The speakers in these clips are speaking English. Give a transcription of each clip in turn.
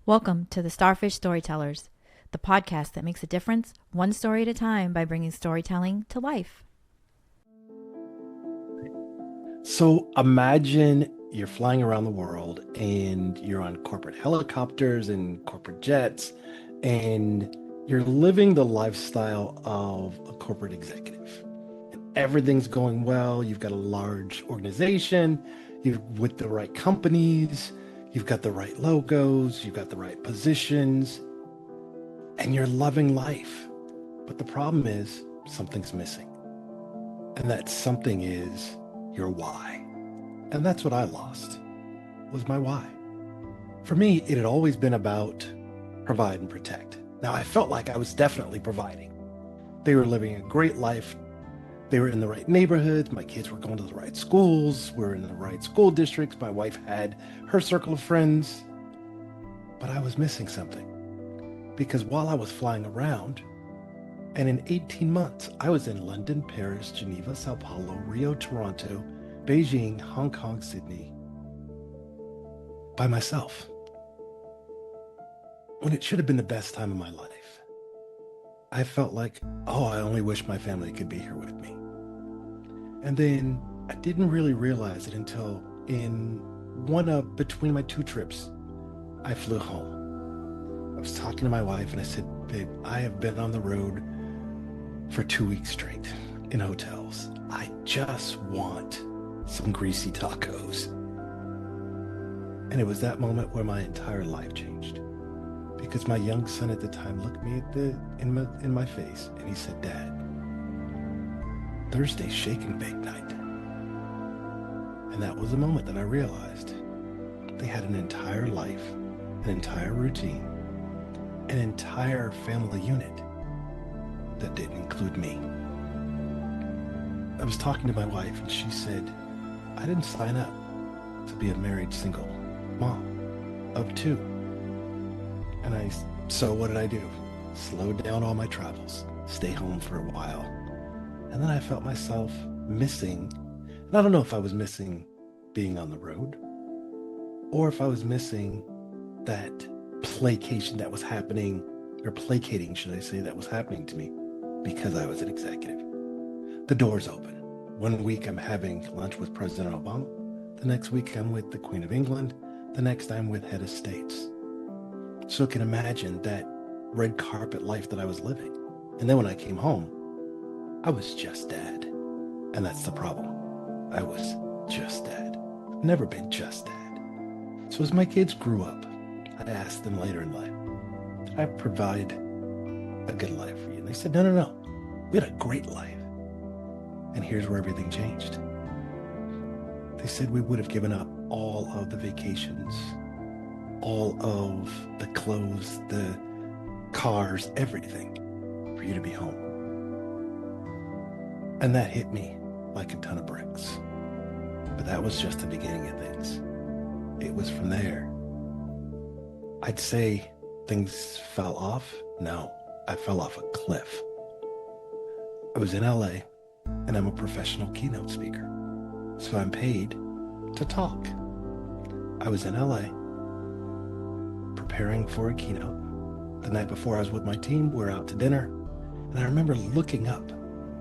Welcome to the Starfish Storytellers, the podcast that makes a difference one story at a time by bringing storytelling to life. So imagine you're flying around the world and you're on corporate helicopters and corporate jets, and you're living the lifestyle of a corporate executive. And everything's going well. You've got a large organization, you're with the right companies, you've got the right logos, you've got the right positions, and you're loving life. But the problem is something's missing. And that something is your why. And that's what I lost, was my why. For me, it had always been about provide and protect. Now, I felt like I was definitely providing. They were living a great life. They were in the right neighborhoods. My kids were going to the right schools. We were in the right school districts. My wife had her circle of friends. But I was missing something. Because while I was flying around, and in 18 months, I was in London, Paris, Geneva, Sao Paulo, Rio, Toronto, Beijing, Hong Kong, Sydney, by myself. When it should have been the best time of my life. I felt like, I only wish my family could be here with me. And then I didn't really realize it until between my two trips, I flew home. I was talking to my wife and I said, babe, I have been on the road for 2 weeks straight in hotels. I just want some greasy tacos. And it was that moment where my entire life changed. Because my young son at the time looked me in my face and he said, Dad, Thursday's shake and bake night. And that was the moment that I realized they had an entire life, an entire routine, an entire family unit that didn't include me. I was talking to my wife and she said, I didn't sign up to be a married single mom of two. And so what did I do? Slowed down all my travels, stay home for a while. And then I felt myself missing. And I don't know if I was missing being on the road or if I was missing that placation that was happening, or placating, should I say, that was happening to me because I was an executive. The door's open. 1 week I'm having lunch with President Obama. The next week I'm with the Queen of England. The next I'm with head of states. So you can imagine that red carpet life that I was living. And then when I came home, I was just dad. And that's the problem. I was just dad. Never been just dad. So as my kids grew up, I asked them later in life, did I provide a good life for you? And they said, no. We had a great life. And here's where everything changed. They said we would have given up all of the vacations, all of the clothes, the cars, everything for you to be home. And that hit me like a ton of bricks. But that was just the beginning of things. It was from there. I'd say things fell off. No, I fell off a cliff. I was in LA and I'm a professional keynote speaker. So I'm paid to talk. I was in LA preparing for a keynote. The night before I was with my team, we were out to dinner. And I remember looking up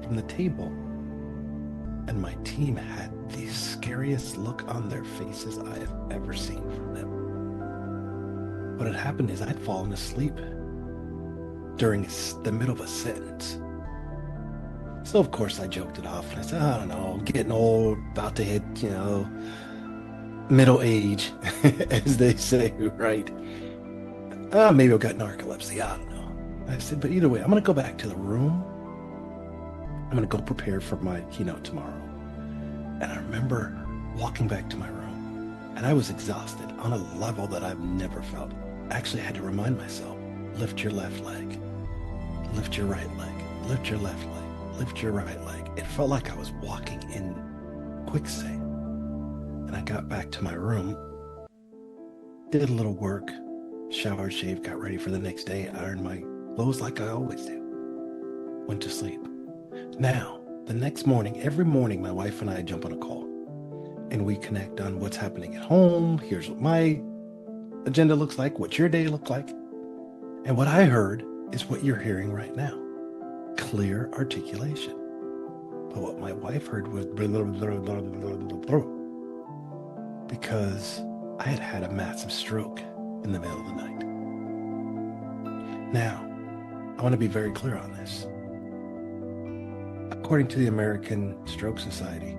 from the table and my team had the scariest look on their faces I have ever seen from them. What had happened is I'd fallen asleep during the middle of a sentence. So of course I joked it off and I said, I don't know, I'm getting old, about to hit, middle age, as they say, right? Maybe I've got narcolepsy, I don't know. I said, but either way, I'm going to go back to the room. I'm going to go prepare for my keynote tomorrow. And I remember walking back to my room and I was exhausted on a level that I've never felt. I actually had to remind myself, lift your left leg, lift your right leg, lift your left leg, lift your right leg. It felt like I was walking in quicksand. And I got back to my room, did a little work, showered, shaved, got ready for the next day, ironed my clothes like I always do, went to sleep. Now, the next morning, every morning, my wife and I jump on a call and we connect on what's happening at home. Here's what my agenda looks like, what your day looked like. And what I heard is what you're hearing right now. Clear articulation. But what my wife heard was because I had had a massive stroke in the middle of the night. Now, I want to be very clear on this. According to the American Stroke Society,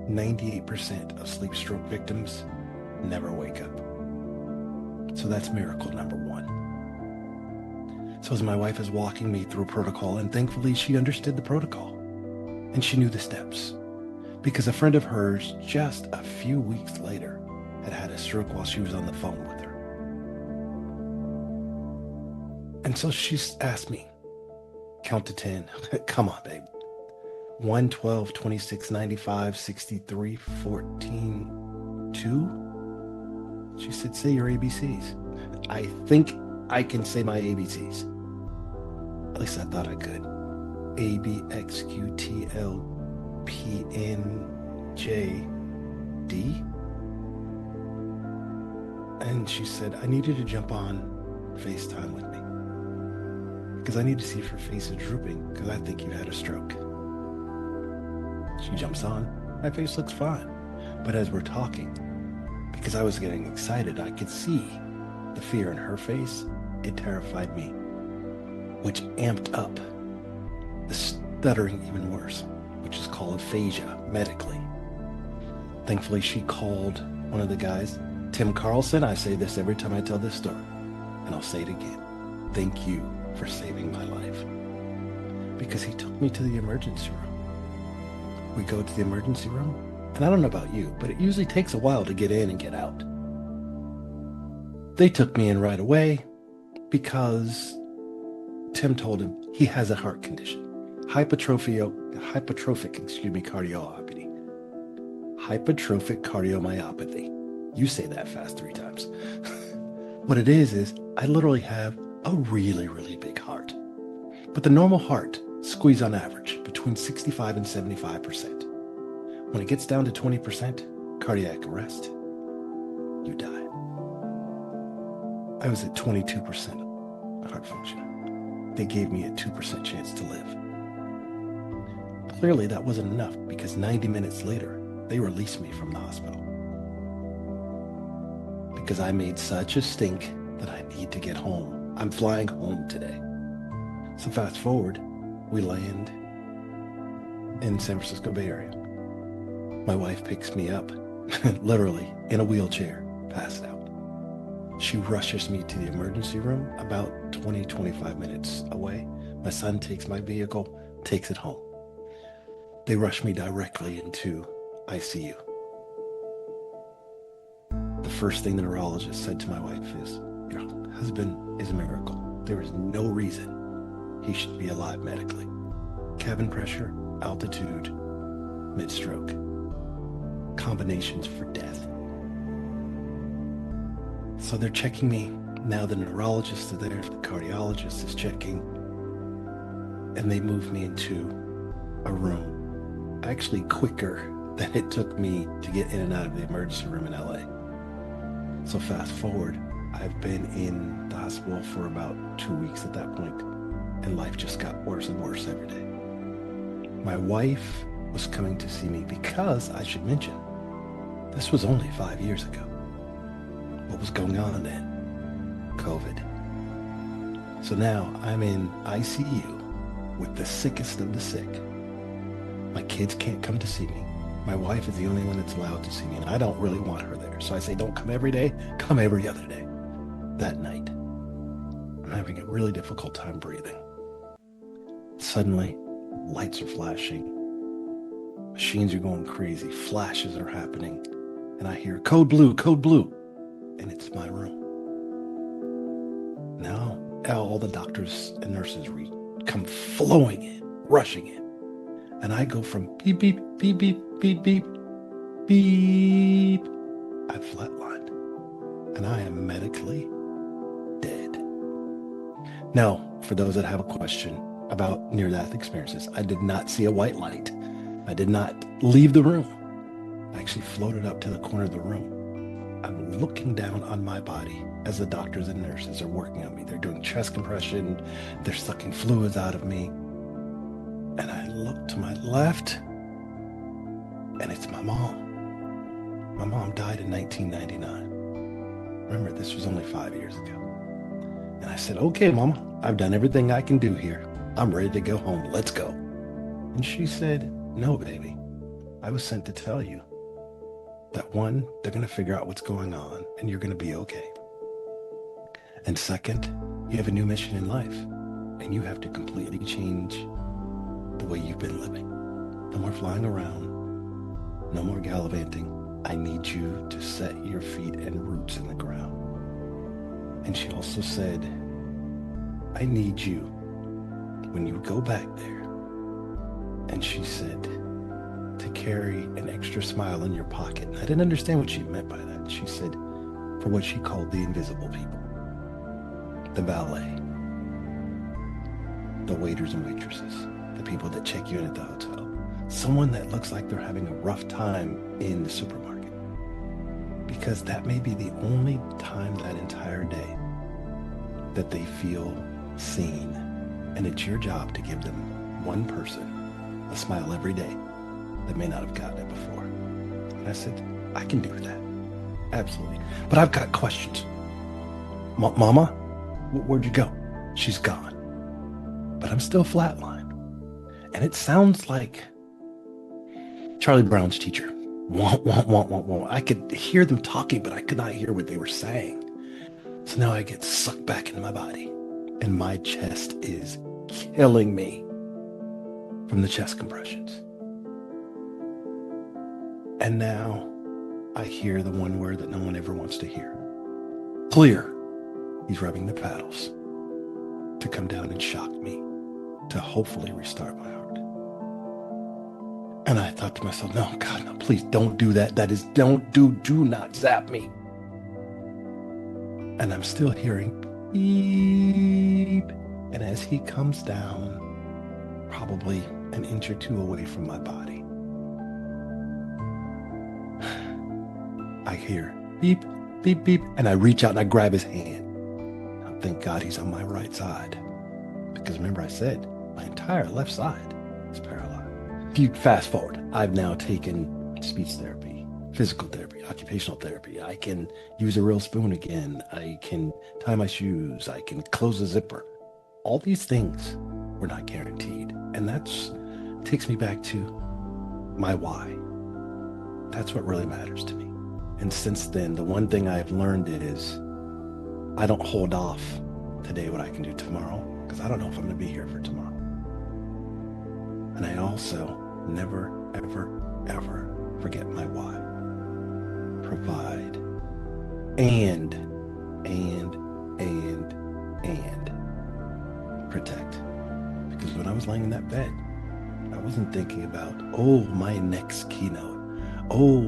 98% of sleep stroke victims never wake up. So that's miracle number one. So as my wife is walking me through protocol, and thankfully she understood the protocol and she knew the steps, because a friend of hers just a few weeks later had had a stroke while she was on the phone with her. And so she asked me, count to 10. Come on, babe. 1, 12, 26, 95, 63, 14, 2. She said, say your ABCs. I think I can say my ABCs. At least I thought I could. A, B, X, Q, T, L, P, N, J, D. And she said, I need you to jump on FaceTime with me, because I need to see if your face is drooping, because I think you had a stroke. She jumps on. My face looks fine. But as we're talking, because I was getting excited, I could see the fear in her face. It terrified me, which amped up the stuttering even worse, which is called aphasia medically. Thankfully, she called one of the guys, Tim Carlson. I say this every time I tell this story, and I'll say it again. Thank you for saving my life. Because he took me to the emergency room. We go to the emergency room, and I don't know about you, but it usually takes a while to get in and get out. They took me in right away because Tim told him he has a heart condition. Hypertrophic cardiomyopathy. Hypertrophic cardiomyopathy. You say that fast 3 times. What it is I literally have a really, really big heart. But the normal heart squeeze on average between 65 and 75%. When it gets down to 20% cardiac arrest, you die. I was at 22% heart function. They gave me a 2% chance to live. Clearly that wasn't enough, because 90 minutes later, they released me from the hospital. Because I made such a stink that I need to get home. I'm flying home today. So fast forward, we land in San Francisco Bay Area. My wife picks me up, literally in a wheelchair, passed out. She rushes me to the emergency room about 20, 25 minutes away. My son takes my vehicle, takes it home. They rush me directly into ICU. The first thing the neurologist said to my wife is, your husband is a miracle. There is no reason he should be alive medically. Cabin pressure, altitude, mid-stroke. Combinations for death. So they're checking me. Now the neurologist is there, the cardiologist is checking, and they move me into a room, actually quicker than it took me to get in and out of the emergency room in LA. So fast forward, I've been in the hospital for about 2 weeks at that point, and life just got worse and worse every day. My wife was coming to see me because, I should mention, this was only 5 years ago. What was going on then? COVID. So now I'm in ICU with the sickest of the sick. My kids can't come to see me. My wife is the only one that's allowed to see me, and I don't really want her there. So I say, don't come every day, come every other day. That night, I'm having a really difficult time breathing. Suddenly, lights are flashing. Machines are going crazy. Flashes are happening. And I hear, code blue, code blue. And it's my room. Now, all the doctors and nurses come flowing in, rushing in. And I go from beep, beep, beep, beep, beep, beep, beep. I've flatlined. And I am medically dead. Now, for those that have a question about near-death experiences, I did not see a white light. I did not leave the room. I actually floated up to the corner of the room. I'm looking down on my body as the doctors and nurses are working on me. They're doing chest compression. They're sucking fluids out of me. And I look to my left, and it's my mom. My mom died in 1999. Remember, this was only 5 years ago. And I said, okay, Mama, I've done everything I can do here. I'm ready to go home. Let's go. And she said, no, baby. I was sent to tell you that one, they're going to figure out what's going on and you're going to be okay. And second, you have a new mission in life and you have to completely change the way you've been living. No more flying around. No more gallivanting. I need you to set your feet and roots in the ground. And she also said, I need you when you go back there. And she said, to carry an extra smile in your pocket. And I didn't understand what she meant by that. She said, for what she called the invisible people. The valet. The waiters and waitresses. The people that check you in at the hotel. Someone that looks like they're having a rough time in the supermarket. Because that may be the only time that entire day that they feel seen. And it's your job to give them one person a smile every day that may not have gotten it before. And I said, I can do that. Absolutely. But I've got questions. Mama, where'd you go? She's gone. But I'm still flatlined. And it sounds like Charlie Brown's teacher. Wah. I could hear them talking, but I could not hear what they were saying. So now I get sucked back into my body. And my chest is killing me from the chest compressions. And now I hear the one word that no one ever wants to hear. Clear. He's rubbing the paddles to come down and shock me, to hopefully restart my heart. And I thought to myself, no, God, no, please don't do that. That is, do not zap me. And I'm still hearing beep. And as he comes down, probably an inch or two away from my body, I hear beep, beep, beep, and I reach out and I grab his hand. Now, thank God he's on my right side. Because remember I said, my entire left side is paralyzed. If you fast forward, I've now taken speech therapy, physical therapy, occupational therapy. I can use a real spoon again. I can tie my shoes. I can close a zipper. All these things were not guaranteed. And that takes me back to my why. That's what really matters to me. And since then, the one thing I've learned is I don't hold off today what I can do tomorrow, because I don't know if I'm going to be here for tomorrow. And I also never, ever, ever forget my why. Provide and protect. Because when I was laying in that bed, I wasn't thinking about, oh, my next keynote, oh,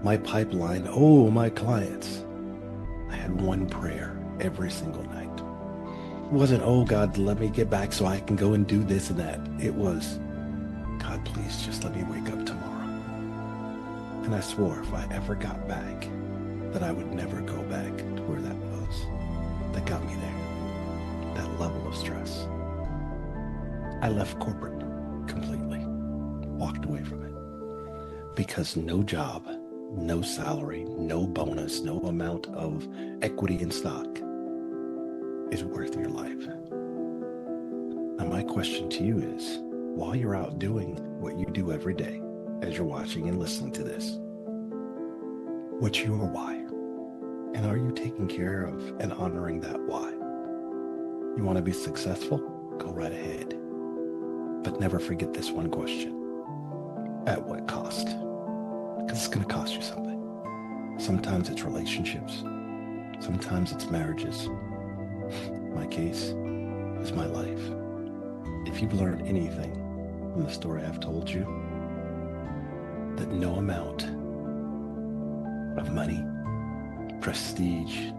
my pipeline, oh, my clients. I had one prayer every single night. It wasn't, oh, God, let me get back so I can go and do this and that. It was, God, please just let me wake up tomorrow. And I swore if I ever got back, that I would never go back to where that was. That got me there. That level of stress. I left corporate completely. Walked away from it. Because no job, no salary, no bonus, no amount of equity in stock is worth your life. Now my question to you is, while you're out doing what you do every day, as you're watching and listening to this, what's your why? And are you taking care of and honoring that why? You want to be successful? Go right ahead. But never forget this one question. At what cost? Because it's going to cost you something. Sometimes it's relationships. Sometimes it's marriages. My case is my life. If you've learned anything from the story I've told you, that no amount of money, prestige,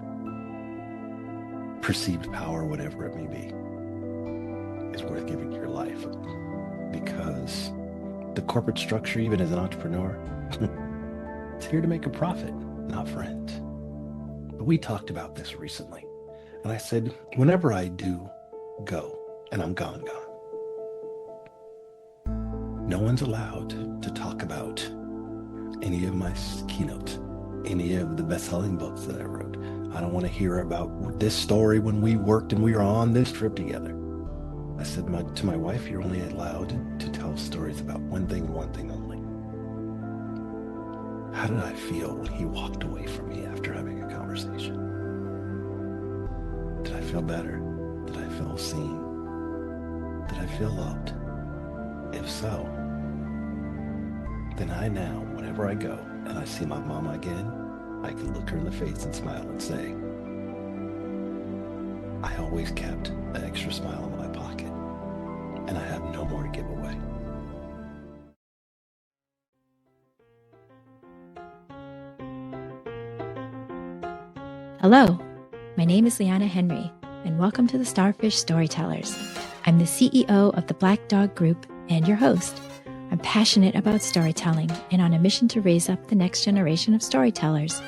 perceived power, whatever it may be, is worth giving your life. Because the corporate structure, even as an entrepreneur, it's here to make a profit, not friends. But we talked about this recently. And I said, whenever I do go and I'm gone, no one's allowed to talk about any of my keynote, any of the best-selling books that I wrote. I don't want to hear about this story when we worked and we were on this trip together. I said to my wife, you're only allowed to tell stories about one thing only. How did I feel when he walked away from me after having a conversation? Did I feel better? Did I feel seen? Did I feel loved? If so, then I now, whenever I go and I see my mama again, I can look her in the face and smile and say, I always kept an extra smile in my pocket, and I have no more to give away. Hello, my name is Liana Henry, and welcome to the Starfish Storytellers. I'm the CEO of the Black Dog Group and your host. I'm passionate about storytelling and on a mission to raise up the next generation of storytellers.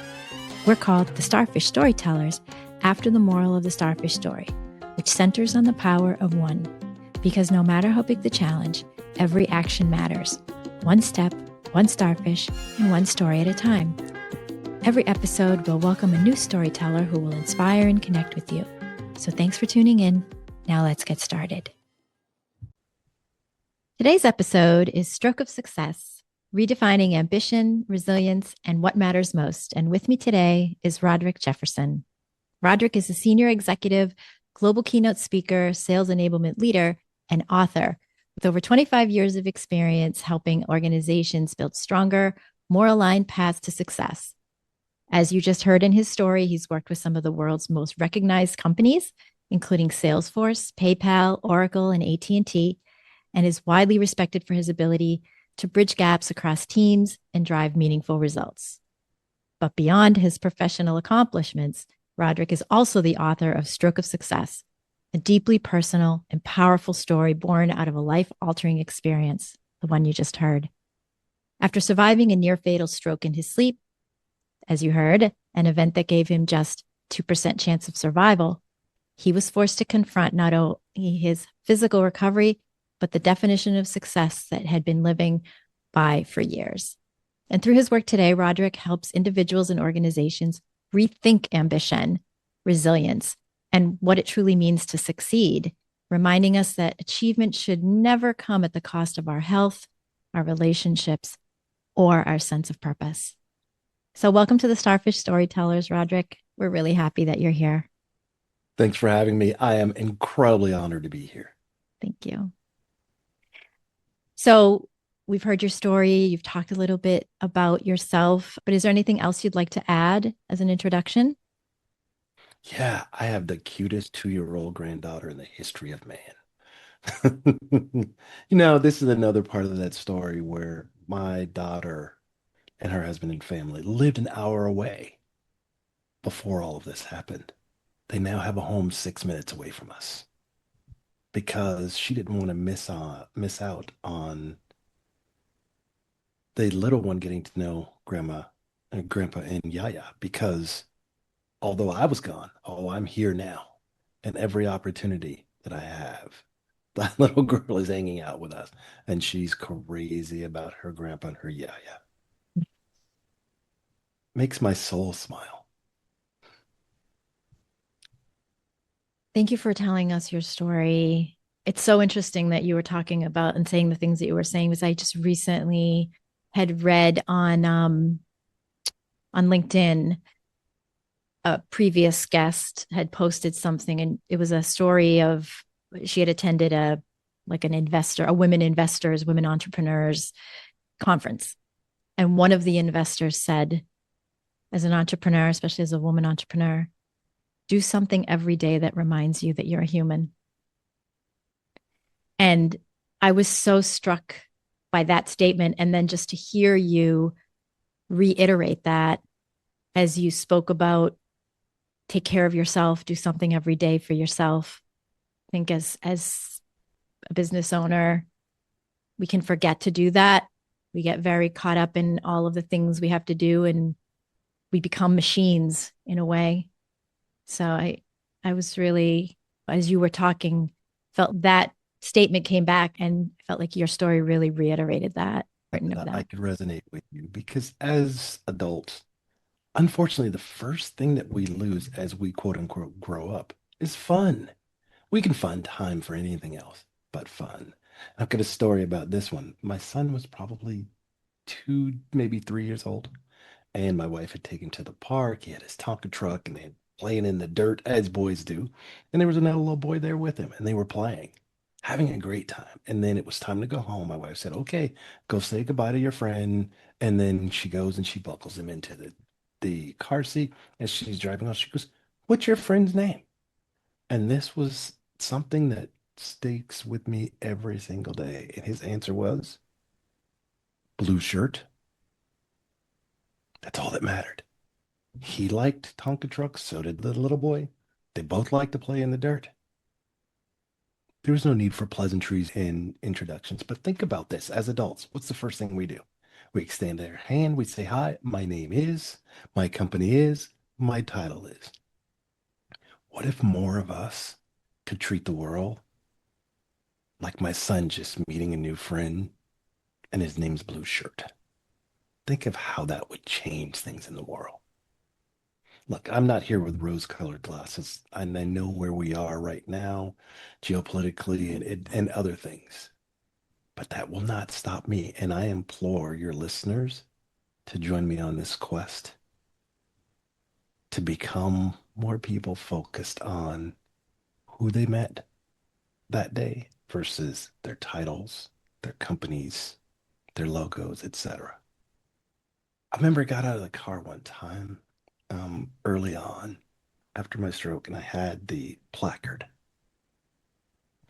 We're called the Starfish Storytellers after the moral of the Starfish story, which centers on the power of one. Because no matter how big the challenge, every action matters. One step, one starfish, and one story at a time. Every episode will welcome a new storyteller who will inspire and connect with you. So thanks for tuning in. Now let's get started. Today's episode is Stroke of Success, Redefining Ambition, Resilience, and What Matters Most. And with me today is Roderick Jefferson. Roderick is a senior executive, global keynote speaker, sales enablement leader, and author with over 25 years of experience helping organizations build stronger, more aligned paths to success. As you just heard in his story, he's worked with some of the world's most recognized companies, including Salesforce, PayPal, Oracle, and AT&T, and is widely respected for his ability to bridge gaps across teams and drive meaningful results. But beyond his professional accomplishments, Roderick is also the author of Stroke of Success, a deeply personal and powerful story born out of a life-altering experience, the one you just heard. After surviving a near-fatal stroke in his sleep, as you heard, an event that gave him just 2% chance of survival, he was forced to confront not only his physical recovery, but the definition of success that had been living by for years. And through his work today, Roderick helps individuals and organizations rethink ambition, resilience, and what it truly means to succeed, reminding us that achievement should never come at the cost of our health, our relationships, or our sense of purpose. So welcome to the Starfish Storytellers, Roderick. We're really happy that you're here. Thanks for having me. I am incredibly honored to be here. Thank you. So we've heard your story. You've talked a little bit about yourself, but is there anything else you'd like to add as an introduction? Yeah, I have the cutest 2-year-old granddaughter in the history of man. This is another part of that story where my daughter and her husband and family lived an hour away before all of this happened. They now have a home 6 minutes away from us because she didn't want to miss out on the little one getting to know grandma and grandpa and Yaya, because although I was gone, I'm here now. And every opportunity that I have, that little girl is hanging out with us, and she's crazy about her grandpa and her Yaya. Makes my soul smile. Thank you for telling us your story. It's so interesting that you were talking about and saying the things that you were saying, because I just recently had read on LinkedIn, a previous guest had posted something, and it was a story of she had attended a women investors, women entrepreneurs conference. And one of the investors said, as an entrepreneur, especially as a woman entrepreneur, do something every day that reminds you that you're a human. And I was so struck by that statement. And then just to hear you reiterate that as you spoke about take care of yourself, do something every day for yourself. I think as a business owner, we can forget to do that. We get very caught up in all of the things we have to do and we become machines in a way. So I was really, as you were talking, felt that statement came back and felt like your story really reiterated that, of I that. could resonate with you because as adults, unfortunately, the first thing that we lose as we quote unquote grow up is fun. We can find time for anything else but fun. I've got a story about this one. My son was probably 2, maybe 3 years old, and my wife had taken him to the park. He had his Tonka truck, and they had playing in the dirt as boys do. And there was another little boy there with him, and they were playing, having a great time. And then it was time to go home. My wife said, "Okay, go say goodbye to your friend." And then she goes and she buckles him into the car seat as she's driving off. She goes, "What's your friend's name?" And this was something that sticks with me every single day. And his answer was blue shirt. That's all that mattered. He liked Tonka trucks, so did the little boy. They both liked to play in the dirt. There was no need for pleasantries and introductions. But think about this as adults. What's the first thing we do? We extend our hand, we say, "Hi, my name is, my company is, my title is." What if more of us could treat the world like my son just meeting a new friend and his name's Blue Shirt? Think of how that would change things in the world. Look, I'm not here with rose-colored glasses, and I know where we are right now, geopolitically and other things. But that will not stop me. And I implore your listeners to join me on this quest to become more people focused on who they met that day versus their titles, their companies, their logos, etc. I remember I got out of the car one time early on after my stroke, and I had the placard.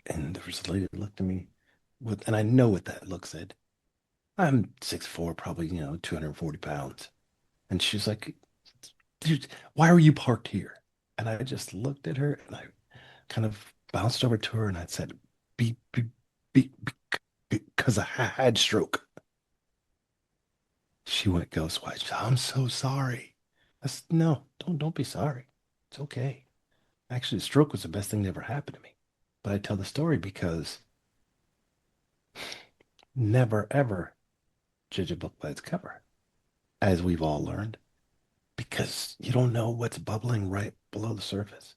And there was a lady that looked at me with, and I know what that look said. I'm 6'4", probably, 240 pounds. And she's like, "Dude, why are you parked here?" And I just looked at her and I kind of bounced over to her and I said, be, because I had stroke. She went ghost white. She said, "I'm so sorry." I said, "No, don't be sorry. It's okay. Actually, stroke was the best thing that ever happened to me." But I tell the story because never ever judge a book by its cover, as we've all learned, because you don't know what's bubbling right below the surface.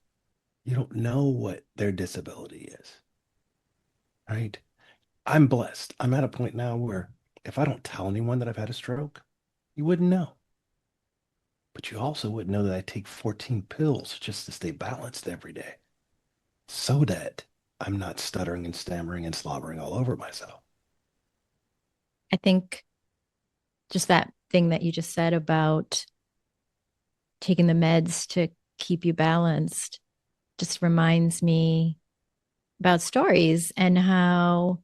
You don't know what their disability is, right? I'm blessed. I'm at a point now where if I don't tell anyone that I've had a stroke, you wouldn't know. But you also wouldn't know that I take 14 pills just to stay balanced every day so that I'm not stuttering and stammering and slobbering all over myself. I think just that thing that you just said about taking the meds to keep you balanced just reminds me about stories and how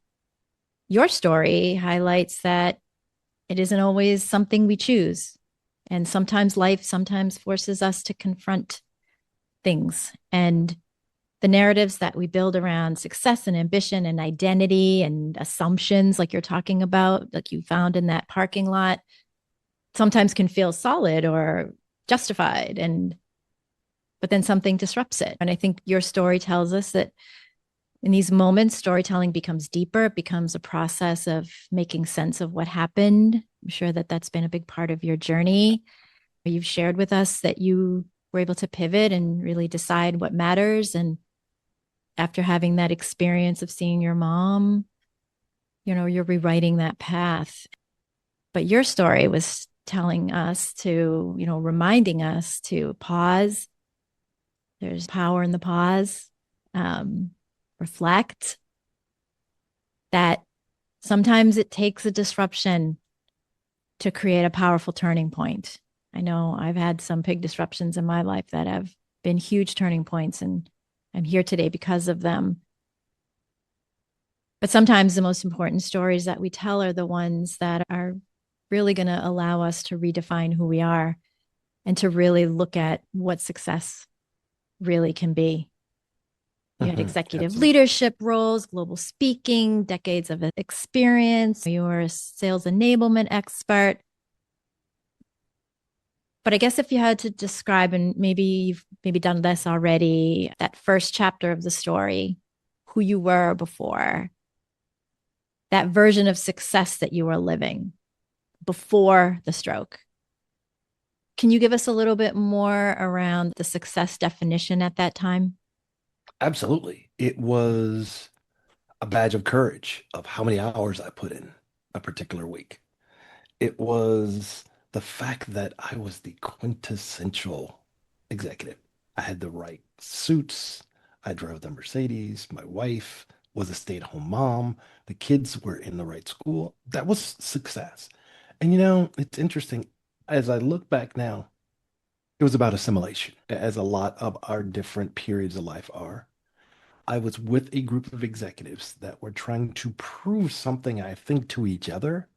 your story highlights that it isn't always something we choose. And sometimes life sometimes forces us to confront things and the narratives that we build around success and ambition and identity and assumptions, like you're talking about, like you found in that parking lot, sometimes can feel solid or justified. And but then something disrupts it. And I think your story tells us that in these moments, storytelling becomes deeper. It becomes a process of making sense of what happened. I'm sure that that's been a big part of your journey. You've shared with us that you were able to pivot and really decide what matters. And after having that experience of seeing your mom, you're rewriting that path. But your story was telling us to, reminding us to pause. There's power in the pause. Reflect that sometimes it takes a disruption to create a powerful turning point. I know I've had some big disruptions in my life that have been huge turning points, and I'm here today because of them. But sometimes the most important stories that we tell are the ones that are really going to allow us to redefine who we are and to really look at what success really can be. You had executive Absolutely. leadership roles, global speaking, decades of experience. You were a sales enablement expert. But I guess if you had to describe, and maybe you've maybe done this already, that first chapter of the story, who you were before, that version of success that you were living before the stroke. Can you give us a little bit more around the success definition at that time? Absolutely. It was a badge of courage of how many hours I put in a particular week. It was the fact that I was the quintessential executive. I had the right suits. I drove the Mercedes. My wife was a stay-at-home mom. The kids were in the right school. That was success. And it's interesting. As I look back now, it was about assimilation, as a lot of our different periods of life are. I was with a group of executives that were trying to prove something, I think, to each other.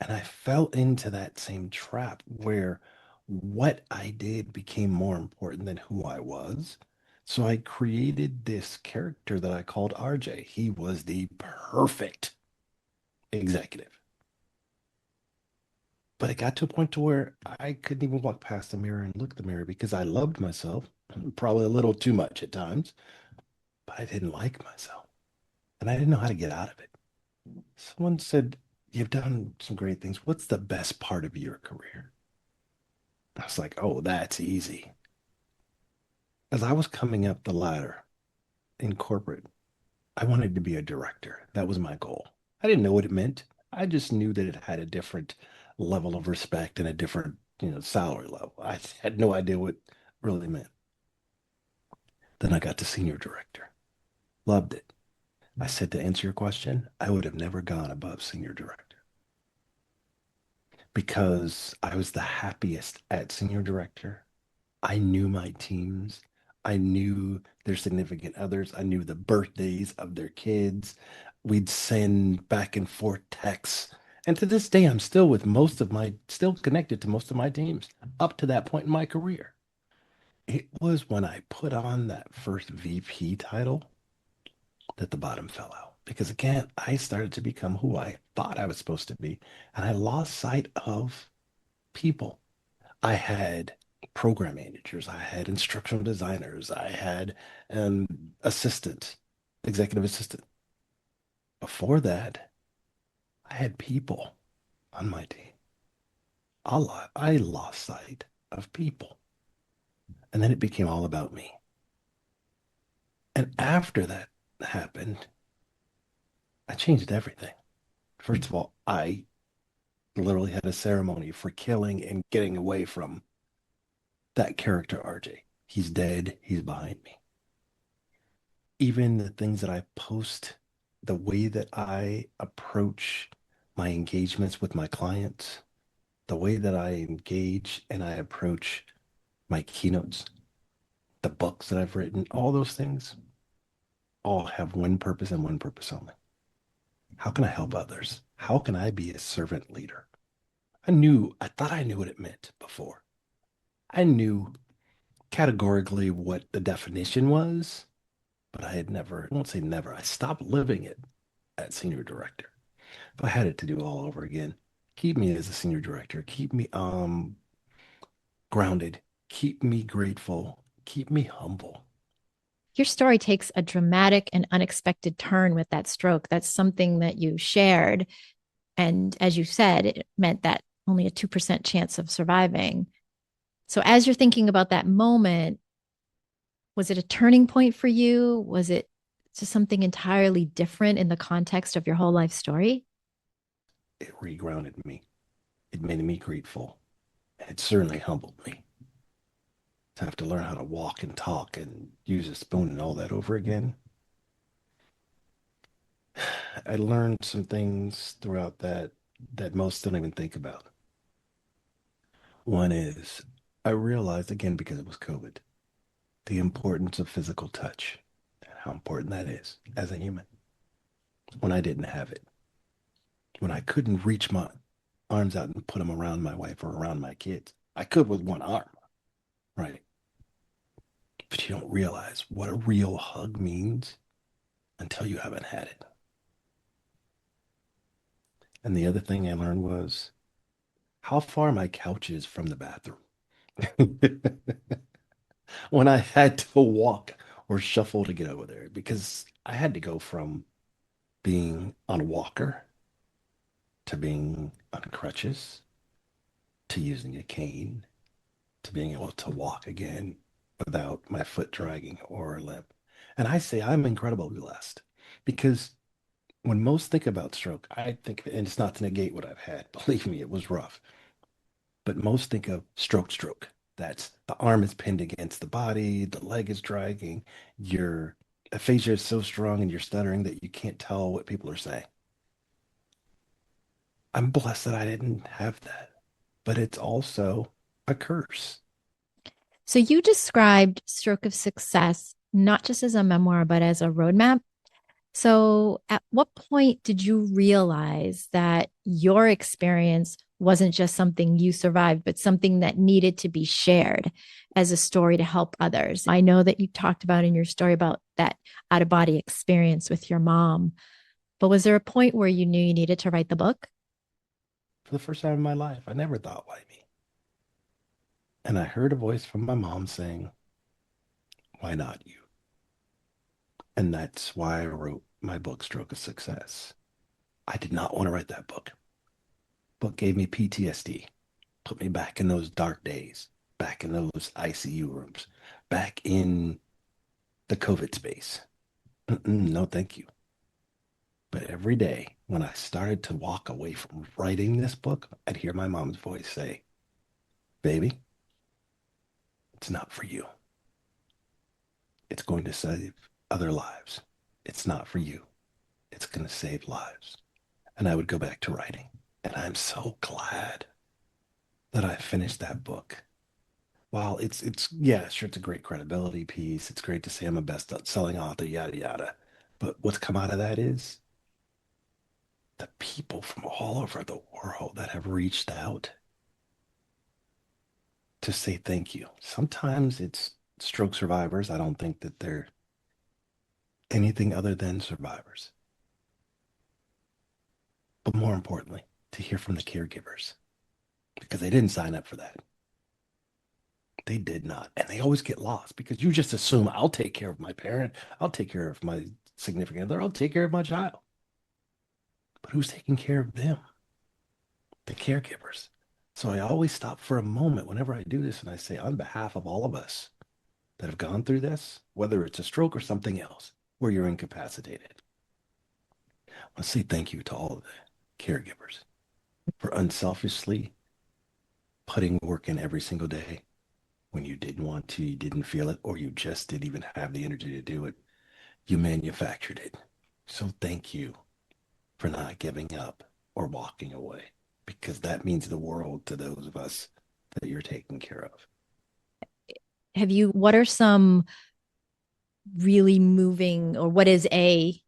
And I fell into that same trap where what I did became more important than who I was. So I created this character that I called RJ. He was the perfect executive. But it got to a point to where I couldn't even walk past the mirror and look at the mirror because I loved myself, probably a little too much at times, but I didn't like myself. And I didn't know how to get out of it. Someone said, "You've done some great things. What's the best part of your career?" I was like, "Oh, that's easy." As I was coming up the ladder in corporate, I wanted to be a director. That was my goal. I didn't know what it meant. I just knew that it had a different level of respect and a different, salary level. I had no idea what it really meant. Then I got to senior director. Loved it. I said, to answer your question, I would have never gone above senior director because I was the happiest at senior director. I knew my teams. I knew their significant others. I knew the birthdays of their kids. We'd send back and forth texts. And to this day, I'm still connected to most of my teams up to that point in my career. It was when I put on that first VP title that the bottom fell out. Because again, I started to become who I thought I was supposed to be. And I lost sight of people. I had program managers, I had instructional designers, I had an assistant, executive assistant. Before that, I had people on my team. I lost sight of people. And then it became all about me. And after that happened, I changed everything. First of all, I literally had a ceremony for killing and getting away from that character, RJ. He's dead. He's behind me. Even the things that I post, the way that I approach my engagements with my clients, the way that I engage and I approach my keynotes, the books that I've written, all those things all have one purpose and one purpose only. How can I help others? How can I be a servant leader? I thought I knew what it meant before. I knew categorically what the definition was, but I had never, I won't say never, I stopped living it at senior director. If I had it to do all over again, keep me as a senior director, keep me grounded, keep me grateful, keep me humble. Your story takes a dramatic and unexpected turn with that stroke. That's something that you shared. And as you said, it meant that only a 2% chance of surviving. So, as you're thinking about that moment, was it a turning point for you? Was it just something entirely different in the context of your whole life story? It regrounded me. It made me grateful. And it certainly humbled me to have to learn how to walk and talk and use a spoon and all that over again. I learned some things throughout that most don't even think about. One is I realized again because it was COVID, the importance of physical touch and how important that is as a human. When I didn't have it, when I couldn't reach my arms out and put them around my wife or around my kids, I could with one arm, right? But you don't realize what a real hug means until you haven't had it. And the other thing I learned was how far my couch is from the bathroom. When I had to walk or shuffle to get over there because I had to go from being on a walker to being on crutches to using a cane to being able to walk again without my foot dragging or a limp. And I say I'm incredibly blessed because when most think about stroke, I think, and it's not to negate what I've had, believe me, it was rough, but most think of stroke. That's the arm is pinned against the body, the leg is dragging, your aphasia is so strong and you're stuttering that you can't tell what people are saying. I'm blessed that I didn't have that, but it's also a curse. So you described Stroke of Success not just as a memoir, but as a roadmap. So at what point did you realize that your experience wasn't just something you survived, but something that needed to be shared as a story to help others? I know that you talked about in your story about that out of body experience with your mom, but was there a point where you knew you needed to write the book? For the first time in my life, I never thought why me. And I heard a voice from my mom saying, why not you? And that's why I wrote my book, Stroke of Success. I did not want to write that book. Book gave me PTSD, put me back in those dark days, back in those ICU rooms, back in the COVID space. No, thank you. But every day when I started to walk away from writing this book, I'd hear my mom's voice say, baby, it's not for you. It's going to save other lives. It's not for you. It's going to save lives. And I would go back to writing. And I'm so glad that I finished that book. While it's yeah, sure, it's a great credibility piece. It's great to say I'm a best-selling author, yada yada. But what's come out of that is the people from all over the world that have reached out to say thank you. Sometimes it's stroke survivors. I don't think that they're anything other than survivors. But more importantly, to hear from the caregivers because they didn't sign up for that. They did not. And they always get lost because you just assume I'll take care of my parent, I'll take care of my significant other, I'll take care of my child. But who's taking care of them? The caregivers. So I always stop for a moment whenever I do this and I say, on behalf of all of us that have gone through this, whether it's a stroke or something else, where you're incapacitated, I want to say thank you to all of the caregivers for unselfishly putting work in every single day when you didn't want to, you didn't feel it, or you just didn't even have the energy to do it. You manufactured it. So thank you for not giving up or walking away because that means the world to those of us that you're taking care of. What are some really moving, or what is a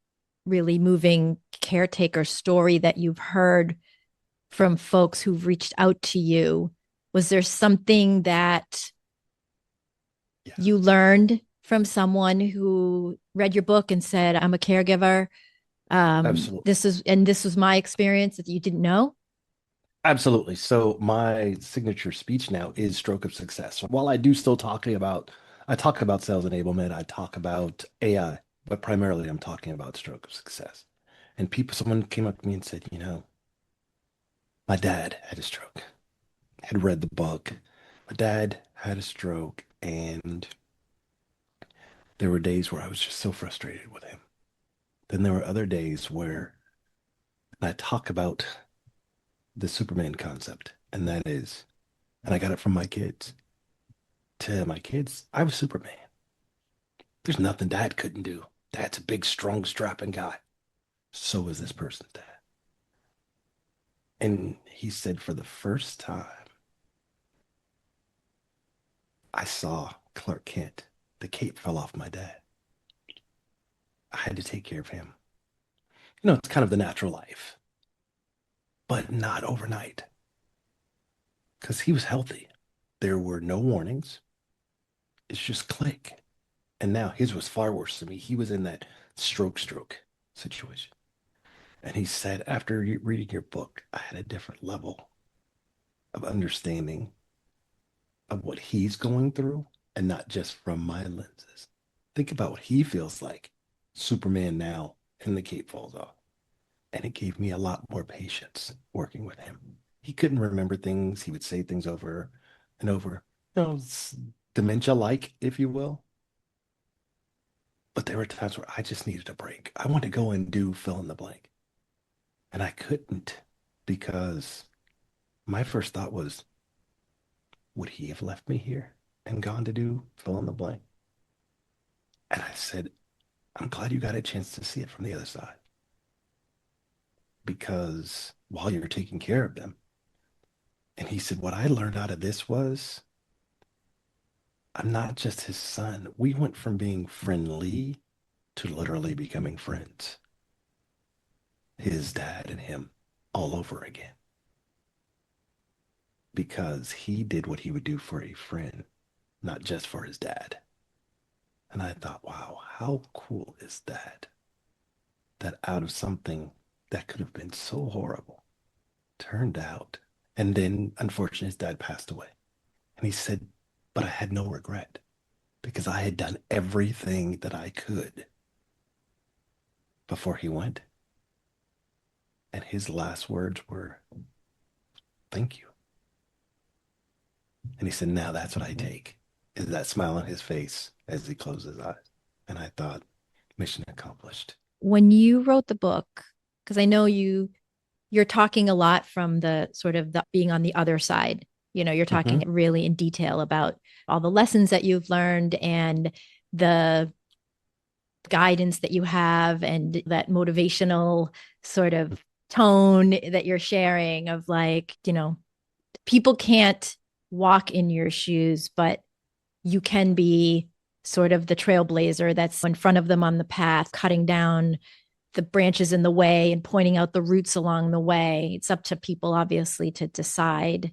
really moving caretaker story that you've heard from folks who've reached out to you? Was there something that you Yes, learned from someone who read your book and said, I'm a caregiver? absolutely. This was my experience that you didn't know? Absolutely. So my signature speech now is stroke of success. While I do still I talk about sales enablement, I talk about AI, but primarily I'm talking about stroke of success. And someone came up to me and said, my dad had a stroke, had read the book. My dad had a stroke, and there were days where I was just so frustrated with him. Then there were other days where I talk about the Superman concept, and that is, and I got it from my kids. To my kids, I was Superman. There's nothing dad couldn't do. Dad's a big, strong, strapping guy. So is this person's dad. And he said, for the first time, I saw Clark Kent. The cape fell off my dad. I had to take care of him. It's kind of the natural life, but not overnight because he was healthy. There were no warnings. It's just click. And now his was far worse to me. He was in that stroke situation. And he said, after reading your book, I had a different level of understanding of what he's going through and not just from my lenses. Think about what he feels like. Superman now, and the cape falls off. And it gave me a lot more patience working with him. He couldn't remember things. He would say things over and over, dementia like, if you will. But there were times where I just needed a break. I wanted to go and do fill in the blank. And I couldn't because my first thought was, would he have left me here and gone to do fill in the blank? And I said, I'm glad you got a chance to see it from the other side because while you're taking care of them. And he said, what I learned out of this was I'm not just his son. We went from being friendly to literally becoming friends. His dad and him all over again because he did what he would do for a friend, not just for his dad. And I thought, wow, how cool is that? That out of something that could have been so horrible turned out. And then, unfortunately, his dad passed away. And he said, but I had no regret because I had done everything that I could before he went. And his last words were, thank you. And he said, now that's what I take, is that smile on his face as he closed his eyes. And I thought, mission accomplished. When you wrote the book, because I know you're talking a lot from the sort of the being on the other side. You're talking Mm-hmm. really in detail about all the lessons that you've learned and the guidance that you have and that motivational sort of tone that you're sharing of like, people can't walk in your shoes, but you can be sort of the trailblazer that's in front of them on the path, cutting down the branches in the way and pointing out the roots along the way. It's up to people, obviously, to decide,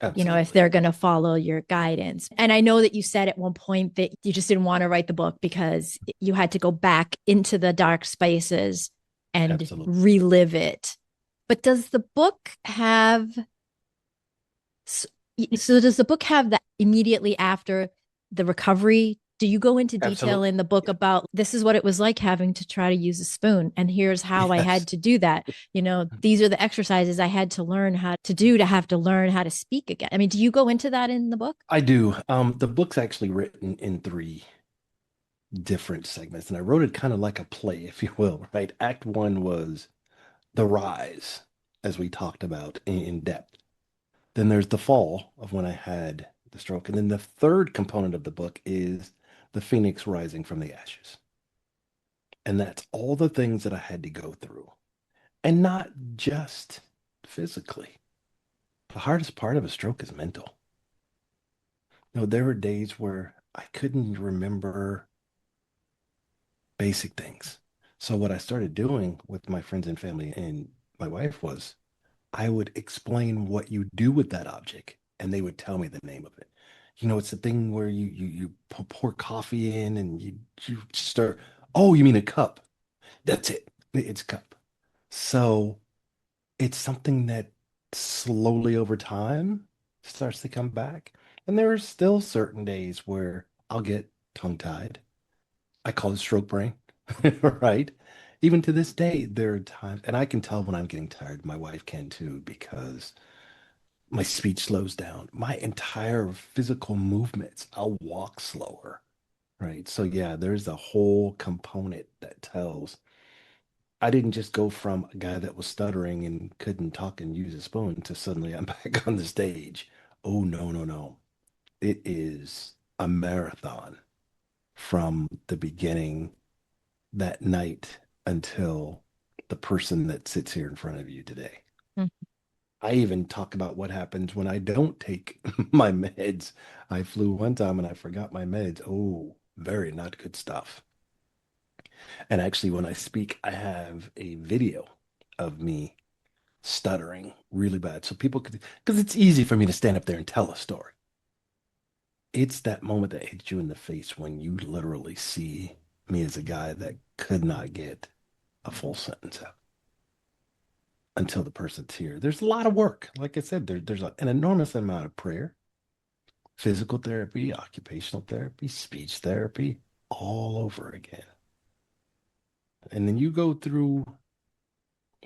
if Absolutely. they're going to follow your guidance. And I know that you said at one point that you just didn't want to write the book because you had to go back into the dark spaces and Absolutely. relive it. But does the book have so does the book have that immediately after the recovery? Do you go into detail Absolutely. in the book Yeah. about this is what it was like having to try to use a spoon and here's how I Yes. had to do that? These are the exercises I had to learn how to do to have to learn how to speak again. I mean, do you go into that in the book? I do. The book's actually written in three different segments, and I wrote it kind of like a play, if you will, right? Act one was the rise, as we talked about in depth. Then there's the fall of when I had the stroke. And then the third component of the book is the phoenix rising from the ashes. And that's all the things that I had to go through. And not just physically. The hardest part of a stroke is mental. There were days where I couldn't remember basic things. So what I started doing with my friends and family and my wife was I would explain what you do with that object, and they would tell me the name of it. It's the thing where you pour coffee in and you stir. Oh, you mean a cup? That's it. It's a cup. So it's something that slowly over time starts to come back. And there are still certain days where I'll get tongue-tied. I call it stroke brain, right? Even to this day, there are times, and I can tell when I'm getting tired. My wife can too, because my speech slows down. My entire physical movements, I'll walk slower, right? So yeah, there's a whole component that tells. I didn't just go from a guy that was stuttering and couldn't talk and use a spoon to suddenly I'm back on the stage. Oh, no, no, no. It is a marathon from the beginning that night until the person that sits here in front of you today. Mm. I even talk about what happens when I don't take my meds. I flew one time and I forgot my meds. Oh, very not good stuff. And actually, when I speak, I have a video of me stuttering really bad. So people could, because it's easy for me to stand up there and tell a story. It's that moment that hits you in the face when you literally see me as a guy that could not get a full sentence out until the person's here. There's a lot of work. Like I said, there's an enormous amount of prayer. Physical therapy, occupational therapy, speech therapy, all over again. And then you go through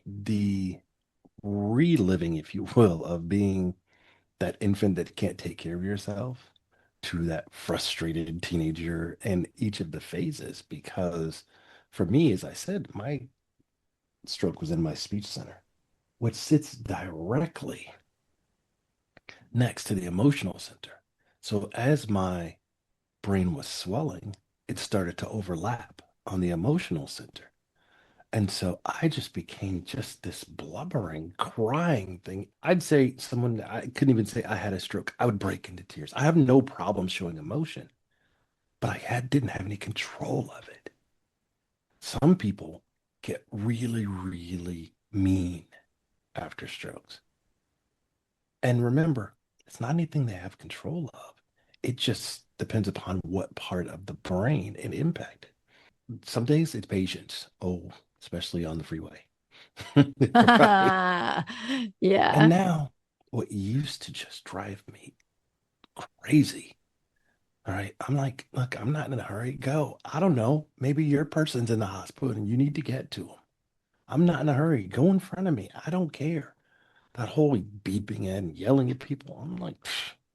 the reliving, if you will, of being that infant that can't take care of yourself to that frustrated teenager and each of the phases. Because for me, as I said, my stroke was in my speech center, which sits directly next to the emotional center. So as my brain was swelling, it started to overlap on the emotional center. And so I just became just this blubbering, crying thing. I'd say someone, I couldn't even say I had a stroke. I would break into tears. I have no problem showing emotion, but didn't have any control of it. Some people get really, really mean after strokes. And remember, it's not anything they have control of. It just depends upon what part of the brain it impacted. Some days it's patience. Oh, especially on the freeway. Right. And Yeah. now, what used to just drive me crazy. All right. I'm like, look, I'm not in a hurry. Go. I don't know. Maybe your person's in the hospital and you need to get to them. I'm not in a hurry. Go in front of me. I don't care. That whole beeping and yelling at people. I'm like,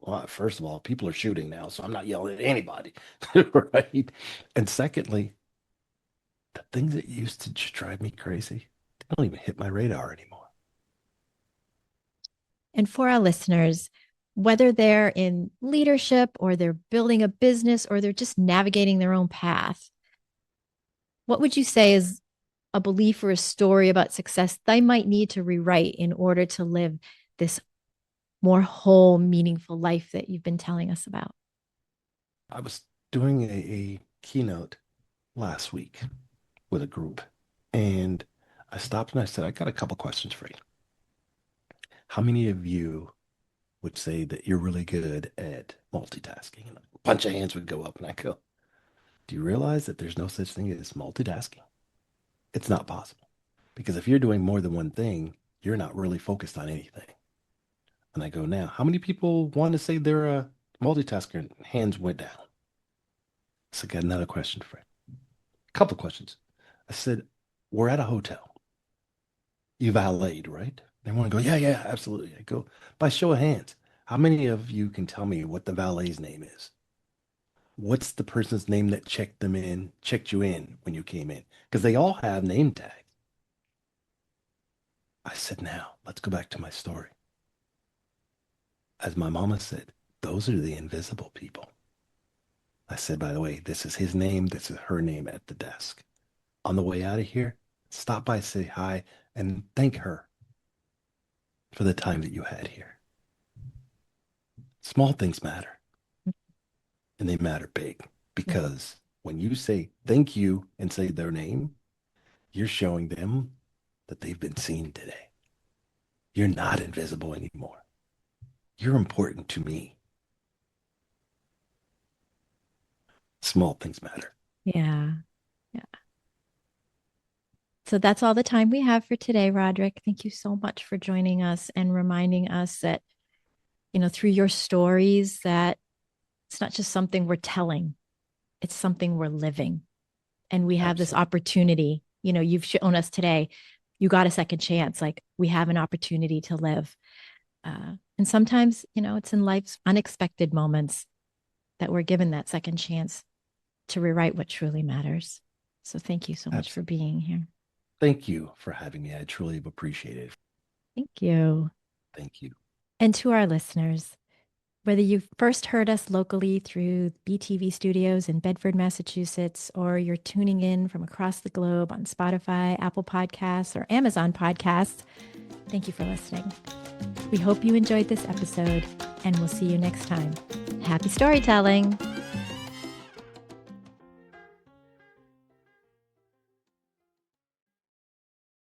well, first of all, people are shooting now, so I'm not yelling at anybody. Right. And secondly, the things that used to just drive me crazy, they don't even hit my radar anymore. And for our listeners, whether they're in leadership or they're building a business or they're just navigating their own path, what would you say is a belief or a story about success they might need to rewrite in order to live this more whole, meaningful life that you've been telling us about? I was doing a keynote last week with a group, and I stopped and I said, I got a couple questions for you. How many of you would say that you're really good at multitasking? And a bunch of hands would go up, and I go, do you realize that there's no such thing as multitasking? It's not possible. Because if you're doing more than one thing, you're not really focused on anything. And I go, now, how many people want to say they're a multitasker? And hands went down. So I got another question for you. A couple questions. I said, we're at a hotel. You valeted, right? They want to go, yeah, yeah, absolutely. I go, by show of hands, how many of you can tell me what the valet's name is? What's the person's name that checked you in when you came in? Because they all have name tags. I said, now let's go back to my story. As my mama said, those are the invisible people. I said, by the way, this is his name. This is her name at the desk. On the way out of here, stop by, say hi, and thank her for the time that you had here. Small things matter, and they matter big because when you say thank you and say their name, you're showing them that they've been seen today. You're not invisible anymore. You're important to me. Small things matter. Yeah. Yeah. So that's all the time we have for today, Roderick. Thank you so much for joining us and reminding us that, through your stories, that it's not just something we're telling, it's something we're living. And we have this Absolutely. opportunity. You've shown us today, you got a second chance. Like we have an opportunity to live. And sometimes, it's in life's unexpected moments that we're given that second chance to rewrite what truly matters. So thank you so much for Absolutely. being here. Thank you for having me. I truly appreciate it. Thank you. Thank you. And to our listeners, whether you first heard us locally through BTV studios in Bedford, Massachusetts, or you're tuning in from across the globe on Spotify, Apple Podcasts, or Amazon Podcasts, thank you for listening. We hope you enjoyed this episode, and we'll see you next time. Happy storytelling!